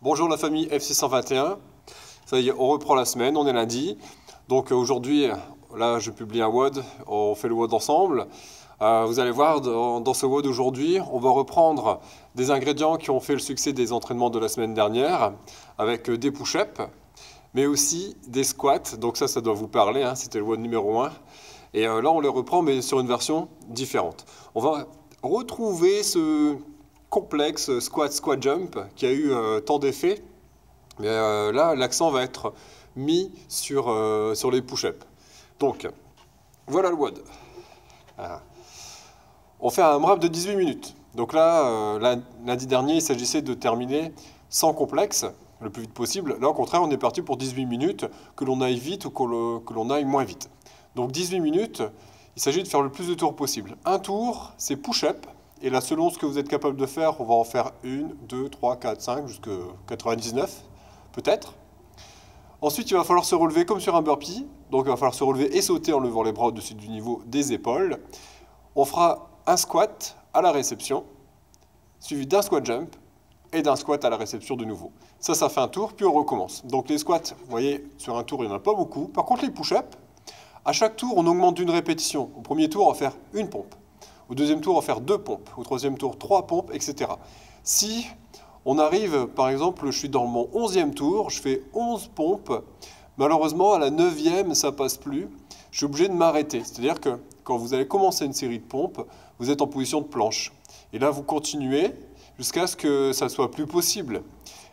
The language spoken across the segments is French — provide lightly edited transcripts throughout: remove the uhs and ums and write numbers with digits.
Bonjour la famille FC121, ça y est, on reprend la semaine, on est lundi. Donc aujourd'hui, là je publie un WOD, on fait le WOD ensemble. Vous allez voir, dans ce WOD aujourd'hui, on va reprendre des ingrédients qui ont fait le succès des entraînements de la semaine dernière, avec des push-ups, mais aussi des squats. Donc ça doit vous parler, hein, c'était le WOD numéro 1. Et là on les reprend, mais sur une version différente. On va retrouver ce complexe squat jump qui a eu tant d'effets, mais là l'accent va être mis sur les push-ups. Donc voilà le WOD. On fait un MRAP de 18 minutes. Donc là, lundi dernier, il s'agissait de terminer sans complexe, le plus vite possible. Là, au contraire, on est parti pour 18 minutes, que l'on aille vite ou que l'on aille moins vite. Donc 18 minutes, il s'agit de faire le plus de tours possible. Un tour, c'est push-up. Et là, selon ce que vous êtes capable de faire, on va en faire 1, 2, 3, 4, 5, jusqu'à 99, peut-être. Ensuite, il va falloir se relever comme sur un burpee. Donc, il va falloir se relever et sauter en levant les bras au-dessus du niveau des épaules. On fera un squat à la réception, suivi d'un squat jump et d'un squat à la réception de nouveau. Ça fait un tour, puis on recommence. Donc, les squats, vous voyez, sur un tour, il n'y en a pas beaucoup. Par contre, les push-ups, à chaque tour, on augmente d'une répétition. Au premier tour, on va faire une pompe. Au deuxième tour, on va faire 2 pompes. Au troisième tour, 3 pompes, etc. Si on arrive, par exemple, je suis dans mon 11e tour, je fais 11 pompes. Malheureusement, à la 9e, ça passe plus. Je suis obligé de m'arrêter. C'est-à-dire que quand vous allez commencer une série de pompes, vous êtes en position de planche. Et là, vous continuez jusqu'à ce que ça soit plus possible.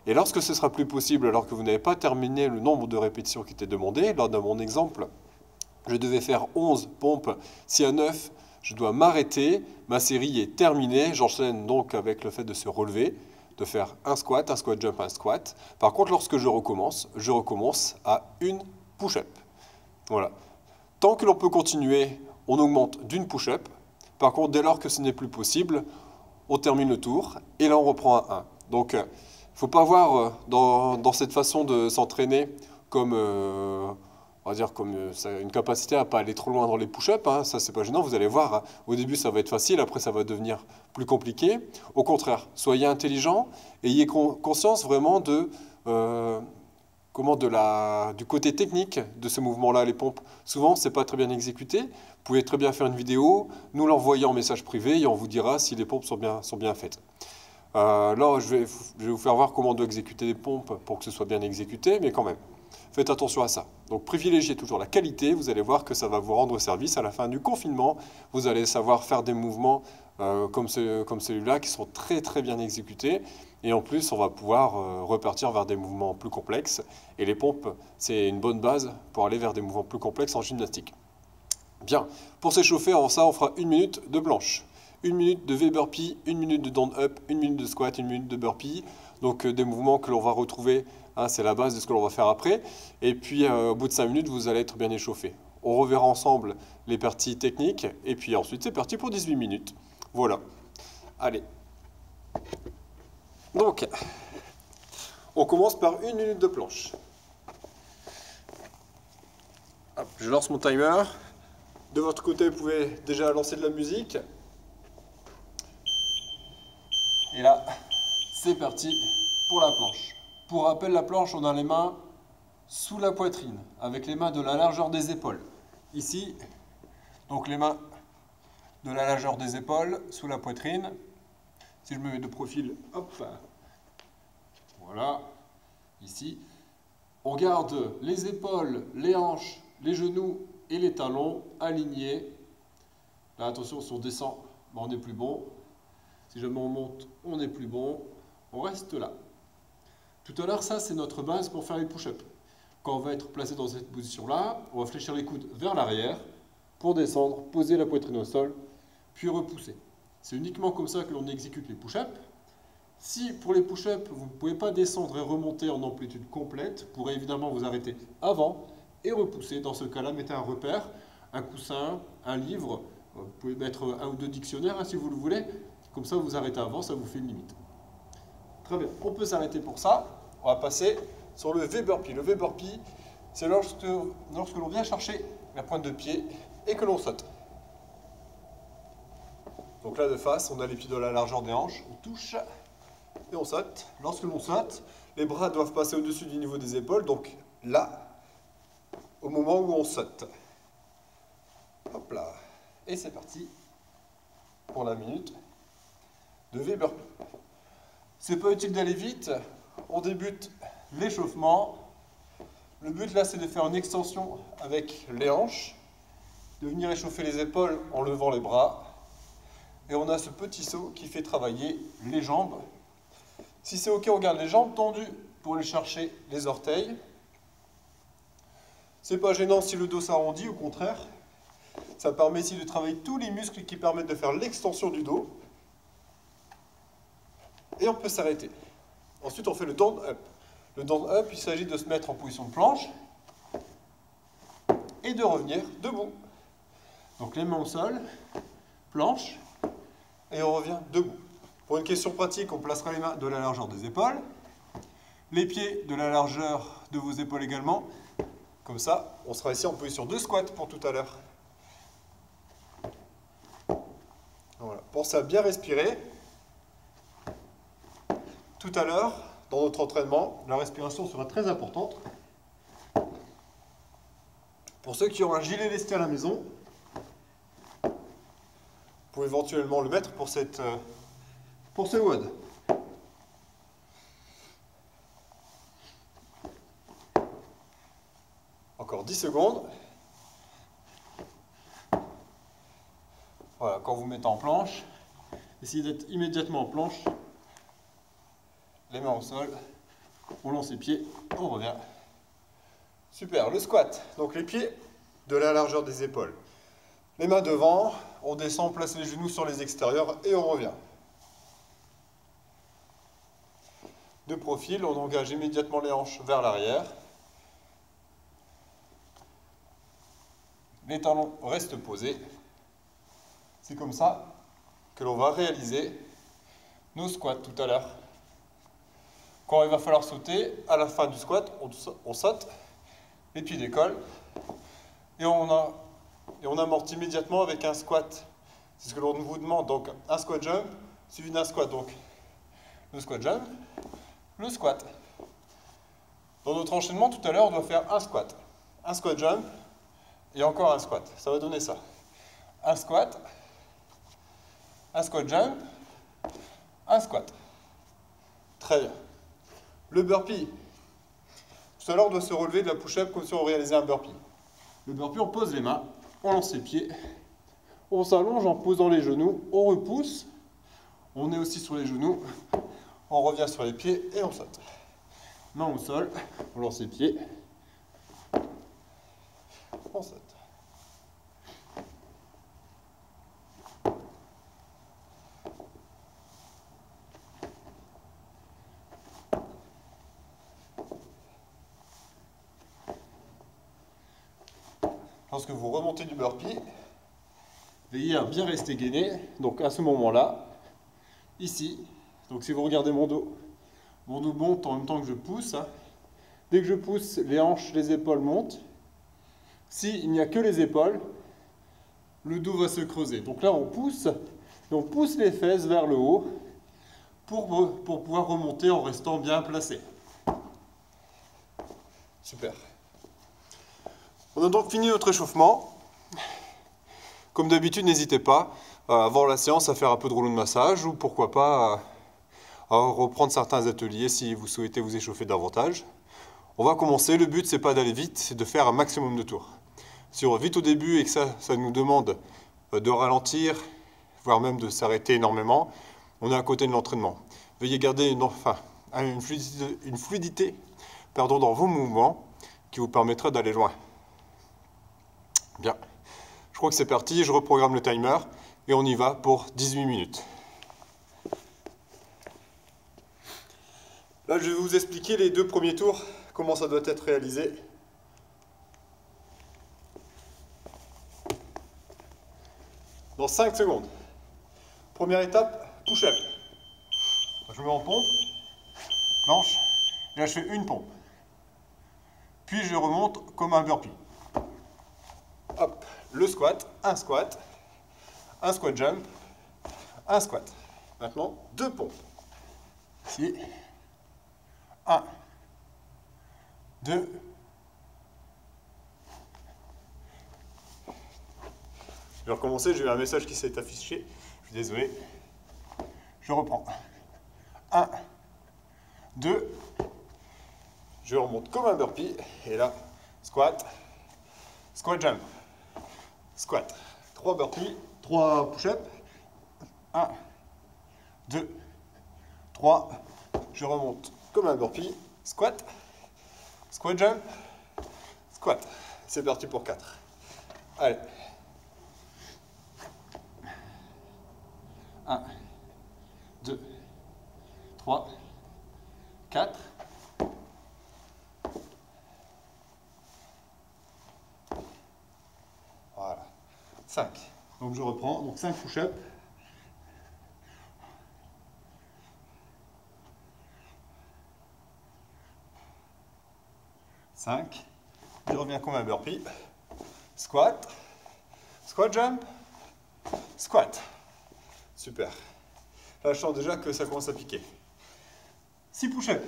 Et lorsque ce sera plus possible, alors que vous n'avez pas terminé le nombre de répétitions qui était demandé, lors de mon exemple, je devais faire 11 pompes. Si à 9, je dois m'arrêter, ma série est terminée, j'enchaîne donc avec le fait de se relever, de faire un squat jump, un squat. Par contre, lorsque je recommence à une push-up. Voilà. Tant que l'on peut continuer, on augmente d'une push-up. Par contre, dès lors que ce n'est plus possible, on termine le tour et là on reprend à 1. Donc, il ne faut pas voir dans cette façon de s'entraîner comme... on va dire comme une capacité à ne pas aller trop loin dans les push-ups, hein, ça c'est pas gênant, vous allez voir, hein, au début ça va être facile, après ça va devenir plus compliqué. Au contraire, soyez intelligent, ayez conscience vraiment du côté technique de ce mouvement-là, les pompes. Souvent, c'est pas très bien exécuté, vous pouvez très bien faire une vidéo, nous l'envoyer en message privé et on vous dira si les pompes sont bien faites. Là, je vais vous faire voir comment on doit exécuter les pompes pour que ce soit bien exécuté, mais quand même. Faites attention à ça. Donc privilégiez toujours la qualité, vous allez voir que ça va vous rendre service à la fin du confinement. Vous allez savoir faire des mouvements comme celui-là qui sont très très bien exécutés. Et en plus, on va pouvoir repartir vers des mouvements plus complexes. Et les pompes, c'est une bonne base pour aller vers des mouvements plus complexes en gymnastique. Bien, pour s'échauffer, avant ça, on fera 1 minute de planche. 1 minute de V-burpee, 1 minute de down up, 1 minute de squat, 1 minute de burpee. Donc des mouvements que l'on va retrouver, hein, c'est la base de ce que l'on va faire après. Et puis au bout de 5 minutes, vous allez être bien échauffé. On reverra ensemble les parties techniques. Et puis ensuite, c'est parti pour 18 minutes. Voilà. Allez. Donc, on commence par 1 minute de planche. Hop, je lance mon timer. De votre côté, vous pouvez déjà lancer de la musique. Et là, c'est parti pour la planche. Pour rappel, la planche, on a les mains sous la poitrine, avec les mains de la largeur des épaules. Ici, donc les mains de la largeur des épaules, sous la poitrine. Si je me mets de profil, hop, voilà, ici. On garde les épaules, les hanches, les genoux et les talons alignés. Là, attention, si on descend, on est plus bon. Si jamais on monte, on est plus bon. On reste là. Tout à l'heure, ça, c'est notre base pour faire les push-ups. Quand on va être placé dans cette position-là, on va fléchir les coudes vers l'arrière pour descendre, poser la poitrine au sol, puis repousser. C'est uniquement comme ça que l'on exécute les push-ups. Si pour les push-ups, vous ne pouvez pas descendre et remonter en amplitude complète, vous pourrez évidemment vous arrêter avant et repousser. Dans ce cas-là, mettez un repère, un coussin, un livre. Vous pouvez mettre 1 ou 2 dictionnaires hein, si vous le voulez. Comme ça, vous arrêtez avant, ça vous fait une limite. Très bien, on peut s'arrêter pour ça. On va passer sur le V-burpee. Le V-burpee, c'est lorsque l'on vient chercher la pointe de pied et que l'on saute. Donc là, de face, on a les pieds de la largeur des hanches, on touche. et on saute. Lorsque l'on saute, les bras doivent passer au-dessus du niveau des épaules, donc là, au moment où on saute. Hop là. Et c'est parti pour la minute de V-burpee. C'est pas utile d'aller vite, on débute l'échauffement. Le but là, c'est de faire une extension avec les hanches, de venir échauffer les épaules en levant les bras. Et on a ce petit saut qui fait travailler les jambes. Si c'est ok, on garde les jambes tendues pour aller chercher les orteils. C'est pas gênant si le dos s'arrondit, au contraire. Ça permet ici de travailler tous les muscles qui permettent de faire l'extension du dos. Et on peut s'arrêter. Ensuite, on fait le down up. Le down up, il s'agit de se mettre en position de planche et de revenir debout. Donc les mains au sol, planche, et on revient debout. Pour une question pratique, on placera les mains de la largeur des épaules, les pieds de la largeur de vos épaules également. Comme ça, on sera ici en position de squat pour tout à l'heure. Voilà. Pensez à bien respirer. Tout à l'heure, dans notre entraînement, la respiration sera très importante. Pour ceux qui ont un gilet lesté à la maison, vous pouvez éventuellement le mettre pour ce WOD. Encore 10 secondes. Voilà, quand vous mettez en planche, essayez d'être immédiatement en planche. Les mains au sol, on lance les pieds, on revient. Super, le squat. Donc les pieds de la largeur des épaules. Les mains devant, on descend, on place les genoux sur les extérieurs et on revient. De profil, on engage immédiatement les hanches vers l'arrière. Les talons restent posés. C'est comme ça que l'on va réaliser nos squats tout à l'heure. Quand il va falloir sauter, à la fin du squat, on saute, les pieds décollent et on amortit immédiatement avec un squat. C'est ce que l'on vous demande, donc un squat jump suivi d'un squat. Donc le squat jump, le squat. Dans notre enchaînement, tout à l'heure, on doit faire un squat jump et encore un squat. Ça va donner ça. Un squat jump, un squat. Très bien. Le burpee. Tout à l'heure, on doit se relever de la push-up comme si on réalisait un burpee. Le burpee, on pose les mains, on lance les pieds, on s'allonge en posant les genoux, on repousse, on est aussi sur les genoux, on revient sur les pieds et on saute. Main au sol, on lance les pieds, on saute. Lorsque vous remontez du burpee, veillez à bien rester gainé. Donc à ce moment-là, ici, donc si vous regardez mon dos monte en même temps que je pousse. Dès que je pousse, les hanches, les épaules montent. S'il n'y a que les épaules, le dos va se creuser. Donc là, on pousse les fesses vers le haut pour pouvoir remonter en restant bien placé. Super. On a donc fini notre échauffement. Comme d'habitude, n'hésitez pas, avant la séance, à faire un peu de rouleau de massage ou pourquoi pas à reprendre certains ateliers si vous souhaitez vous échauffer davantage. On va commencer. Le but, c'est pas d'aller vite, c'est de faire un maximum de tours. Si on va vite au début et que ça nous demande de ralentir, voire même de s'arrêter énormément, on est à côté de l'entraînement. Veuillez garder une fluidité dans vos mouvements qui vous permettra d'aller loin. Bien, je crois que c'est parti, je reprogramme le timer et on y va pour 18 minutes. Là, je vais vous expliquer les 2 premiers tours, comment ça doit être réalisé. Dans 5 secondes. Première étape, push-up. Je me mets en pompe, planche, et là je fais une pompe. Puis je remonte comme un burpee. Hop, le squat, un squat jump, un squat. Maintenant, 2 pompes. Ici. 1, 2. Je vais recommencer, j'ai eu un message qui s'est affiché. Je suis désolé. Je reprends. 1, 2. Je remonte comme un burpee. Et là, squat. Squat jump. Squat. 3 burpees, 3 push-ups. 1, 2, 3. Je remonte comme un burpee. Squat. Squat jump. Squat. C'est parti pour 4. Allez. 1, 2, 3, 4. Voilà. 5. Donc je reprends. Donc 5 push-ups. 5. Je reviens comme un burpee. Squat. Squat jump. Squat. Super. Là, je sens déjà que ça commence à piquer. 6 push-ups.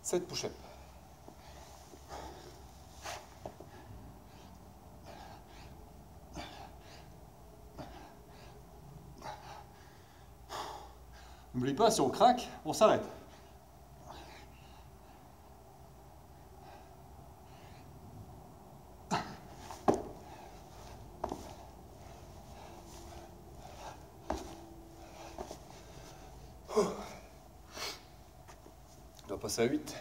Sept push-ups. N'oublie pas, si on craque, on s'arrête. On doit passer à 8.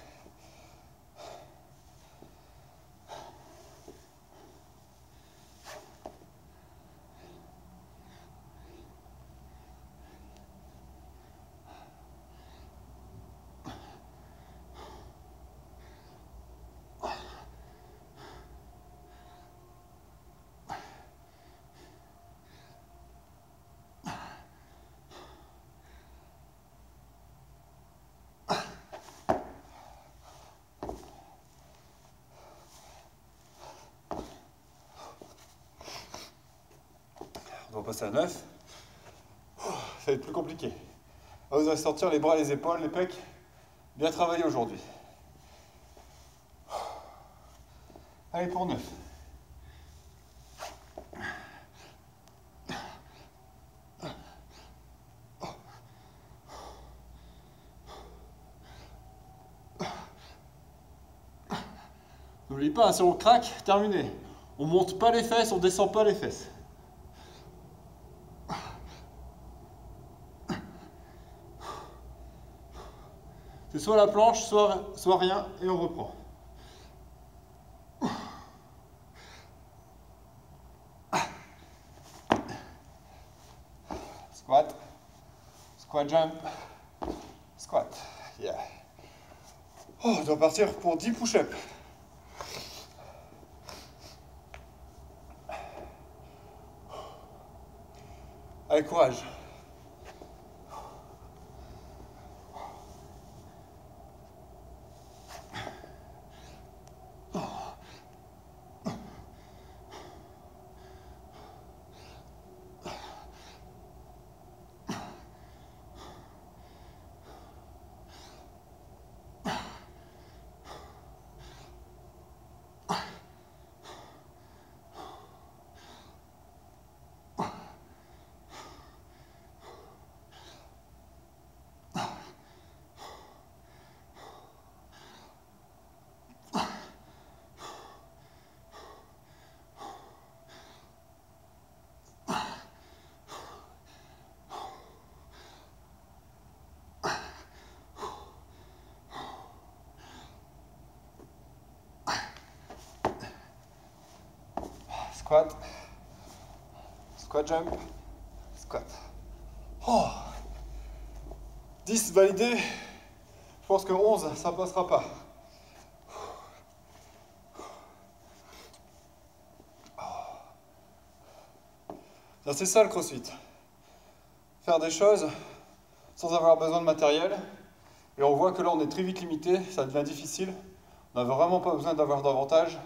On va passer à 9. Ça va être plus compliqué. Là, vous allez sortir les bras, les épaules, les pecs. Bien travaillé aujourd'hui. Allez pour 9. N'oublie pas, si on craque, terminé. On monte pas les fesses, on descend pas les fesses. C'est soit la planche, soit rien, et on reprend. Squat. Squat jump. Squat. Yeah. Oh, on doit partir pour 10 push-ups. Allez, courage. Squat. Squat jump. Squat. Oh. 10 validé. Je pense que 11, ça passera pas. C'est ça le CrossFit. Faire des choses sans avoir besoin de matériel. Et on voit que là, on est très vite limité, ça devient difficile. On n'a vraiment pas besoin d'avoir d'avantage.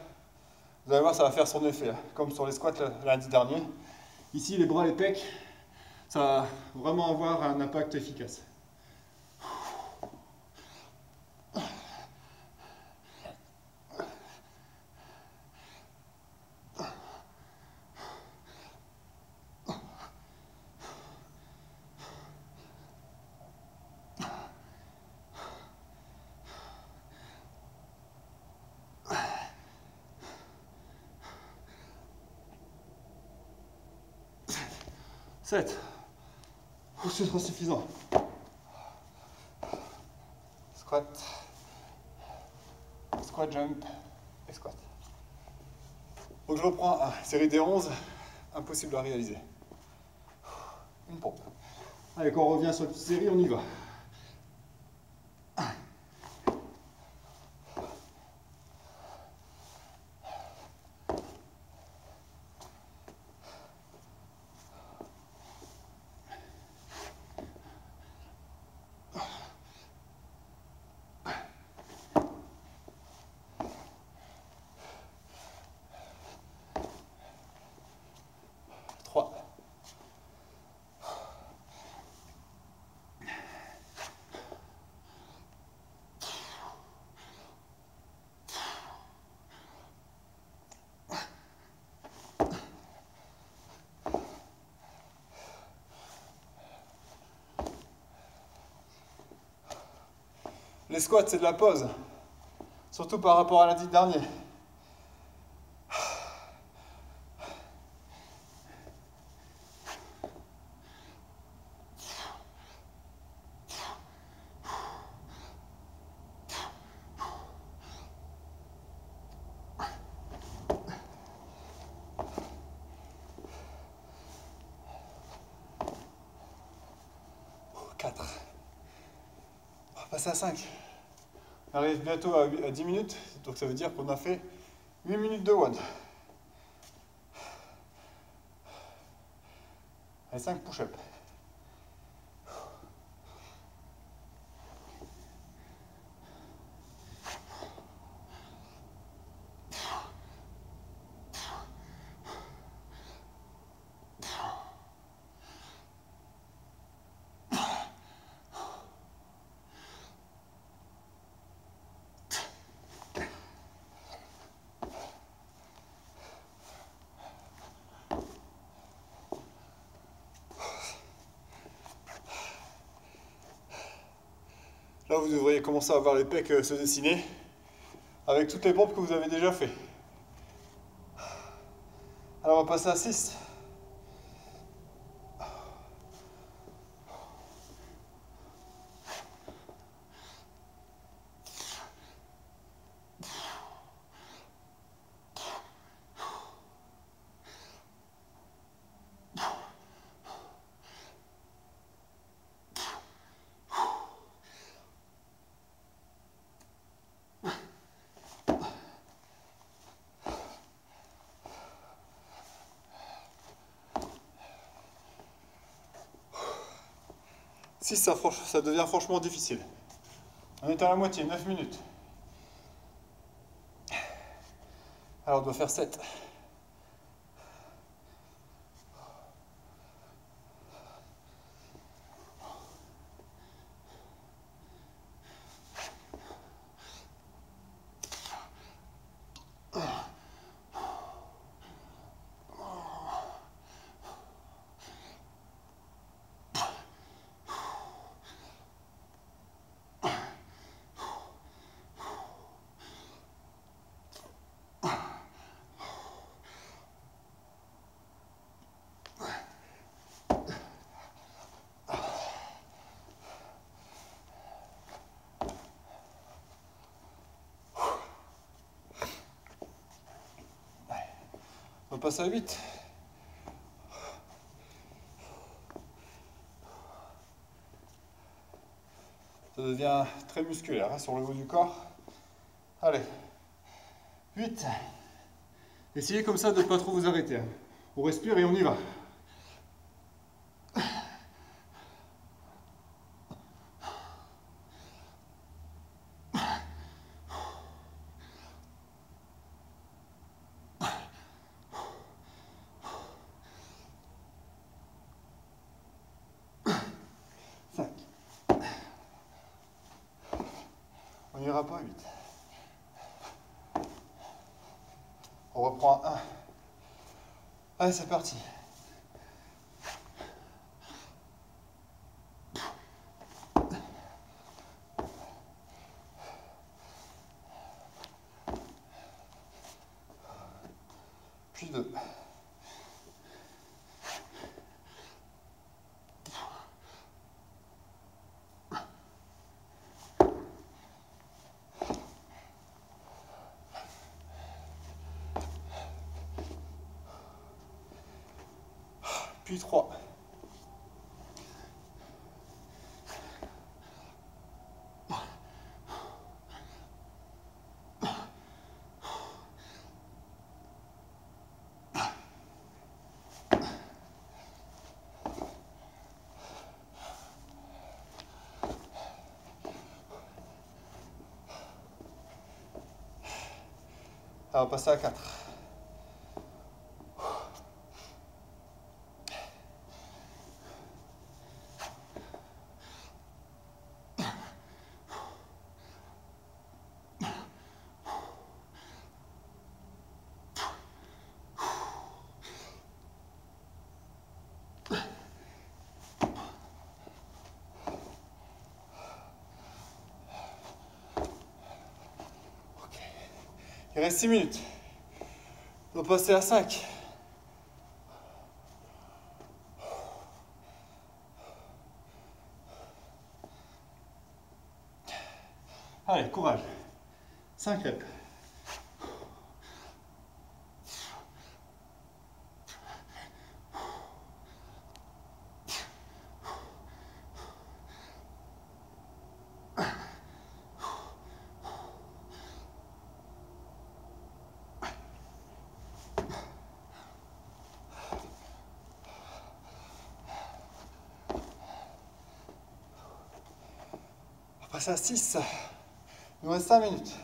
Vous allez voir, ça va faire son effet, comme sur les squats lundi dernier. Ici, les bras, les pecs, ça va vraiment avoir un impact efficace. Sept. Ce sera suffisant. Squat, squat jump et squat. Donc je reprends série des 11, impossible à réaliser. Une pompe. Allez, quand on revient sur la petite série, on y va. 3. Les squats, c'est de la pause, surtout par rapport à lundi dernier. On va passer à 5. On arrive bientôt à 10 minutes, donc ça veut dire qu'on a fait 8 minutes de WOD. Et 5 push-ups. Là, vous devriez commencer à voir les pecs se dessiner avec toutes les pompes que vous avez déjà fait. Alors, on va passer à 6. Si ça devient franchement difficile. On est à la moitié, 9 minutes. Alors on doit faire 7. On va passer à 8. Ça devient très musculaire hein, sur le haut du corps. Allez, 8. Essayez comme ça de ne pas trop vous arrêter. On respire et on y va. ira pas vite. On reprend un. Allez, c'est parti. Puis deux. Puis 3. On va passer à 4. Il reste 6 minutes. On va passer à 5. Allez, courage. 5 reps. On va passer à 6. Il nous reste 5 minutes.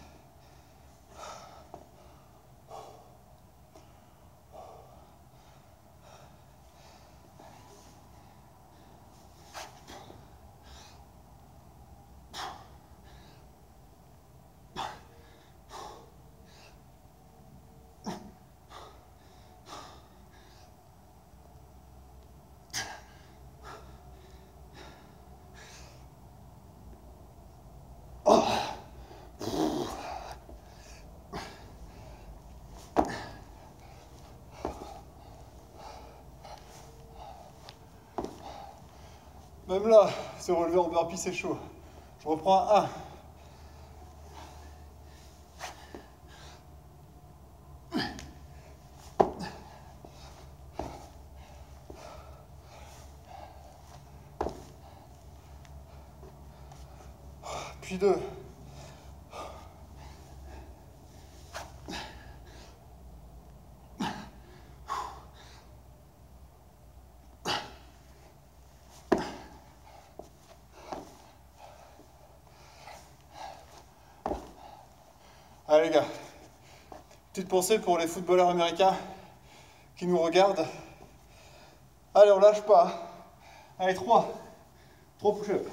Même là, se relever en burpee, c'est chaud. Je reprends à 1. Puis 2. Allez les gars, petite pensée pour les footballeurs américains qui nous regardent. Allez, on lâche pas. Allez, 3. 3 push-ups.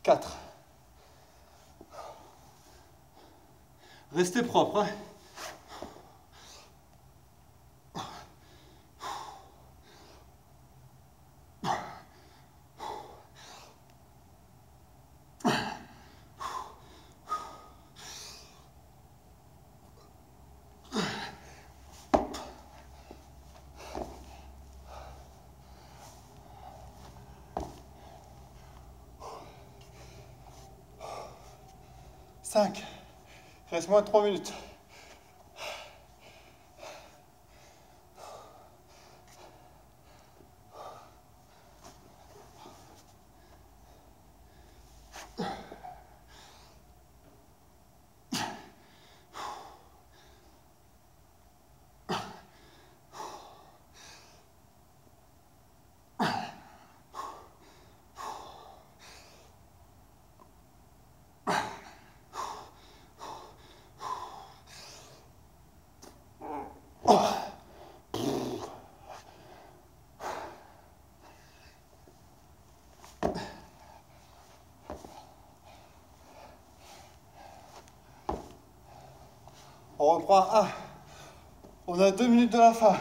4. Restez propre, hein. Cinq. Il reste moins de 3 minutes. On reprend un. On a 2 minutes de la fin.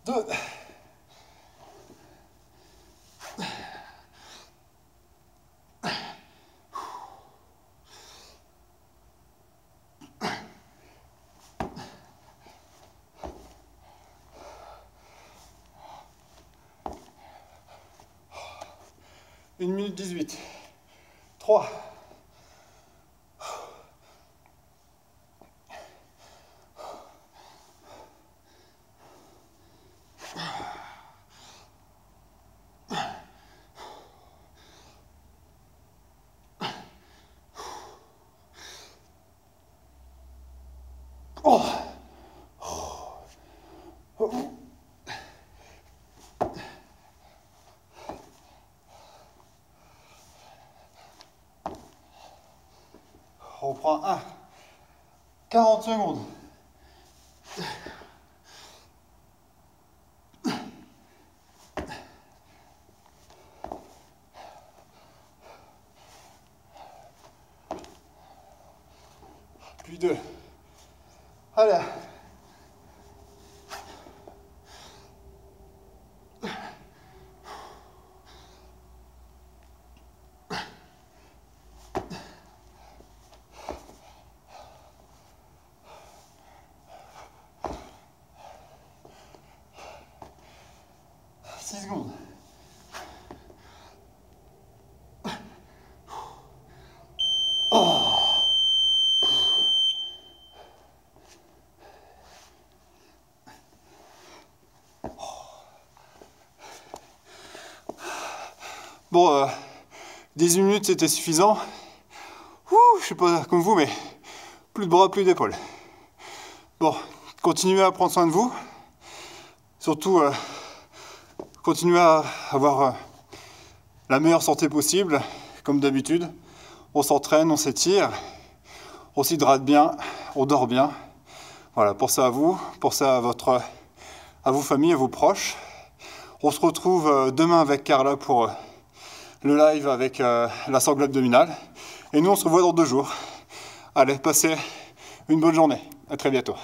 Deux. Une minute 18. 3. On reprend un. 40 secondes. Puis 2. Allez. Secondes. Bon, 18 minutes c'était suffisant. Je sais pas comme vous, mais plus de bras, plus d'épaules. Bon, continuez à prendre soin de vous. Surtout, continuez à avoir la meilleure santé possible, comme d'habitude. On s'entraîne, on s'étire, on s'hydrate bien, on dort bien. Voilà, pensez à vous, pensez à vos familles, à vos proches. On se retrouve demain avec Carla pour le live avec la sangle abdominale. Et nous, on se revoit dans 2 jours. Allez, passez une bonne journée. À très bientôt.